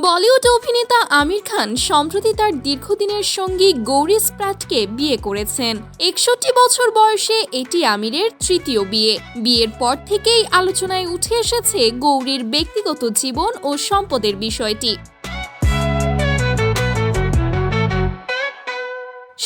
বলিউড অভিনেতা আমির খান সম্প্রতি তার দীর্ঘদিনের সঙ্গী গৌরী স্প্র্যাটকে বিয়ে করেছেন। ৬১ বছর বয়সে এটি আমিরের তৃতীয় বিয়ে। বিয়ের পর থেকেই আলোচনায় উঠে এসেছে গৌরীর ব্যক্তিগত জীবন ও সম্পদের বিষয়টি।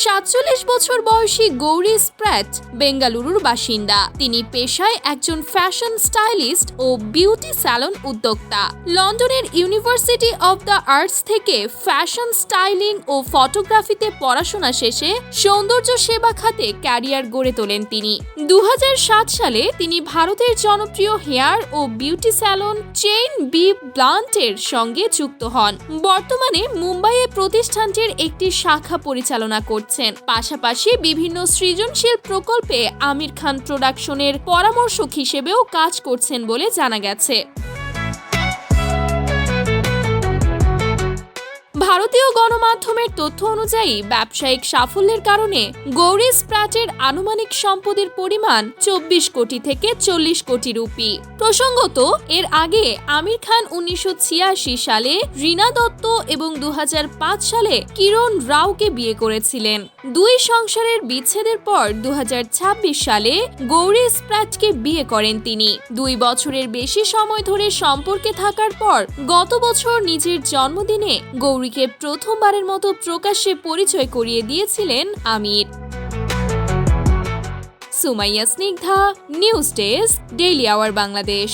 ৪৭ বছর বয়সী গৌরী স্প্র্যাট বেঙ্গালুরুর বাসিন্দা। তিনি পেশায় একজন ফ্যাশন স্টাইলিস্ট ও বিউটি স্যালন উদ্যোক্তা। লন্ডনের ইউনিভার্সিটি অব দ্য আর্টস থেকে ফ্যাশন স্টাইলিং ও ফটোগ্রাফিতে পড়াশোনা শেষে সৌন্দর্য সেবা খাতে ক্যারিয়ার গড়ে তোলেন তিনি। ২০০৭ সালে তিনি ভারতের জনপ্রিয় হেয়ার ও বিউটি স্যালন চেইন বি ব্লান্টের সঙ্গে যুক্ত হন। বর্তমানে মুম্বাইয়ে প্রতিষ্ঠানটির একটি শাখা পরিচালনা করছেন। পাশাপাশি বিভিন্ন সৃজনশীল প্রকল্পে আমির খান প্রোডাকশনের পরামর্শক হিসেবেও কাজ করছেন বলে জানা গেছে। ভারতীয় গণমাধ্যমের তথ্য অনুযায়ী ব্যবসায়িক সাফল্যের কারণে গৌরী স্প্র্যাটের আনুমানিক সম্পদের পরিমাণ ২৪ কোটি থেকে ৪০ কোটি রুপি। প্রসঙ্গত, এর আগে আমির খান ১৯৮৬ সালে রীনা দত্ত এবং ২০০৫ সালে কিরণ রাওকে বিয়ে করেছিলেন। দুই সংসারের বিচ্ছেদের পর ২০২৬ সালে গৌরী স্প্র্যাটকে বিয়ে করেন তিনি। ২ বছরের বেশি সময় ধরে সম্পর্কে থাকার পর গত বছর নিজের জন্মদিনে গৌরীকে প্রথমবারের মতো প্রকাশ্যে পরিচয় করিয়ে দিয়েছিলেন Aamir. Sumaiya Snigdha, news desk, daily our Bangladesh.